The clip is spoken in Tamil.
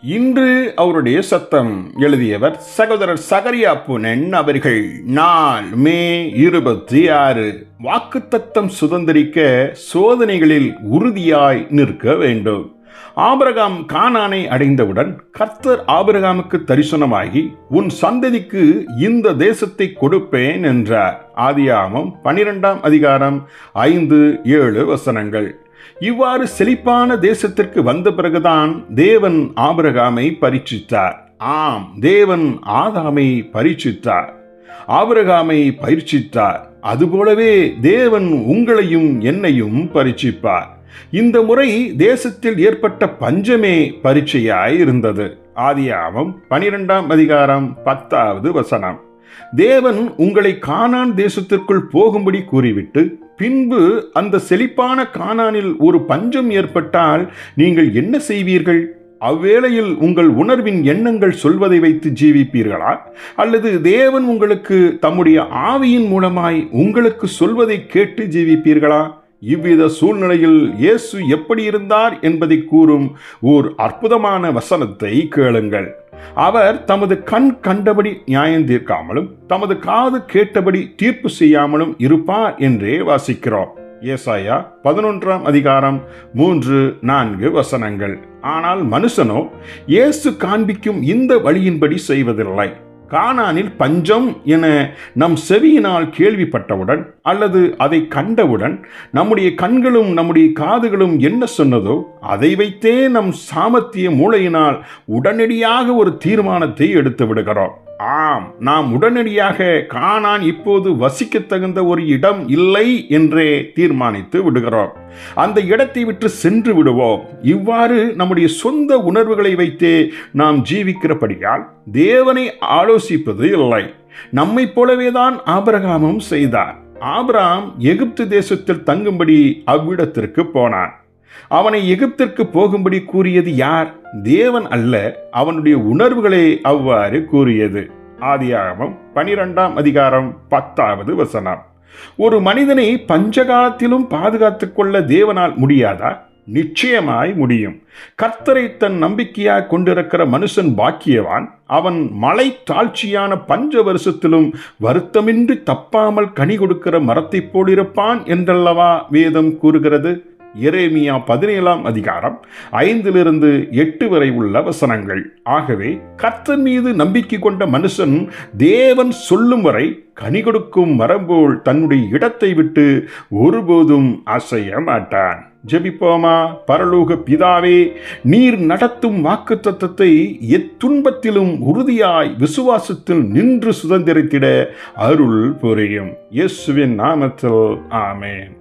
இன்று அவருடைய சத்தம். எழுதியவர் சகோதரர் சகரியா புனன் அவர்கள். நாள் மே 26. வாக்குத்தத்தம் சுதந்திரிக்க சோதனைகளில் உறுதியாய் நிற்க வேண்டும். ஆபிரகாம் கானானை அடைந்தவுடன் கர்த்தர் ஆபிரகாமுக்கு தரிசனமாகி, உன் சந்ததிக்கு இந்த தேசத்தை கொடுப்பேன் என்றார். ஆதியாகமம் 12ஆம் அதிகாரம் 5-7 வசனங்கள். இவ்வாறு செழிப்பான தேசத்திற்கு வந்த பிறகுதான் தேவன் ஆபிரகாமை பரீட்சித்தார். ஆம், தேவன் ஆதாமை பரீட்சித்தார், ஆபிரகாமை பரீட்சித்தார். அதுபோலவே தேவன் உங்களையும் என்னையும் பரீட்சிப்பார். இந்த முறை தேசத்தில் ஏற்பட்ட பஞ்சமே பரீட்சையாய் இருந்தது. ஆதியாகமம் 12ஆம் அதிகாரம் 10வது வசனம். தேவன் உங்களை கானான் தேசத்திற்குள் போகும்படி கூறிவிட்டு, பின்பு அந்த செழிப்பான கானானில் ஒரு பஞ்சம் ஏற்பட்டால் நீங்கள் என்ன செய்வீர்கள்? அவ்வேளையில் உங்கள் உணர்வின் எண்ணங்கள் சொல்வதை வைத்து ஜீவிப்பீர்களா? அல்லது தேவன் உங்களுக்கு தம்முடைய ஆவியின் மூலமாய் உங்களுக்கு சொல்வதை கேட்டு ஜீவிப்பீர்களா? இவ்வித சூழ்நிலையில் இயேசு எப்படி இருந்தார் என்பதை கூறும் ஓர் அற்புதமான வசனத்தை கேளுங்கள். அவர் தமது கண் கண்டபடி நியாயம் தீர்க்காமலும் தமது காது கேட்டபடி தீர்ப்பு செய்யாமலும் இருப்பார் என்றே வாசிக்கிறோம். ஏசாயா 11ஆம் அதிகாரம் 3-4 வசனங்கள். ஆனால் மனுஷனோ இயேசு காண்பிக்கும் இந்த வழியின்படி செய்வதில்லை. கானானில் பஞ்சம் என நம் செவியினால் கேள்விப்பட்டவுடன் அல்லது அதை கண்டவுடன் நம்முடைய கண்களும் நம்முடைய காதுகளும் என்ன சொன்னதோ அதை வைத்தே நம் சாமர்த்திய மூளையினால் உடனடியாக ஒரு தீர்மானத்தை எடுத்து விடுகிறோம். ஆம், நாம் உடனடியாக கானான் இப்போது வசிக்க தகுந்த ஒரு இடம் இல்லை என்றே தீர்மானித்து விடுகிறோம். அந்த இடத்தை விட்டு சென்று விடுவோம். இவ்வாறு நம்முடைய சொந்த உணர்வுகளை வைத்தே நாம் ஜீவிக்கிறபடியால் தேவனை ஆலோசிப்பது இல்லை. நம்மை போலவேதான் ஆபிரகாமும் செய்தார். ஆபிரகாம் எகிப்து தேசத்தில் தங்கும்படி அவ்விடத்திற்கு போனான். அவனை எகிப்திற்கு போகும்படி கூறியது யார்? தேவன் அல்ல, அவனுடைய உணர்வுகளே அவ்வாறு கூறியது. ஆதியாகமம் 12ஆம் அதிகாரம் 10வது வசனம். ஒரு மனிதனை பஞ்சகாலத்திலும் பாதுகாத்துக் கொள்ள தேவனால் முடியாதா? நிச்சயமாய் முடியும். கர்த்தரை தன் நம்பிக்கையாக கொண்டிருக்கிற மனுஷன் பாக்கியவான். அவன் மலை தாழ்ச்சியான பஞ்ச வருஷத்திலும் வருத்தமின்றி தப்பாமல் கனி கொடுக்கிற மரத்தை போலிருப்பான் என்றல்லவா வேதம் கூறுகிறது. எரேமியா 17ஆம் அதிகாரம் 5-8 வரை உள்ள வசனங்கள். ஆகவே கர்த்தர் மீது நம்பிக்கை கொண்ட மனுஷன் தேவன் சொல்லும் வரை கனி கொடுக்கும் மரம் போல் தன்னுடைய இடத்தை விட்டு ஒருபோதும் அசைய மாட்டான். ஜெபிப்போமா. பரலோக பிதாவே, நீர் நடத்தும் வாக்குத்தத்தத்தை எத்துன்பத்திலும் உறுதியாய் விசுவாசத்தில் நின்று சுதந்திரித்திட அருள் புரியும். இயேசுவின் நாமத்தில் ஆமென்.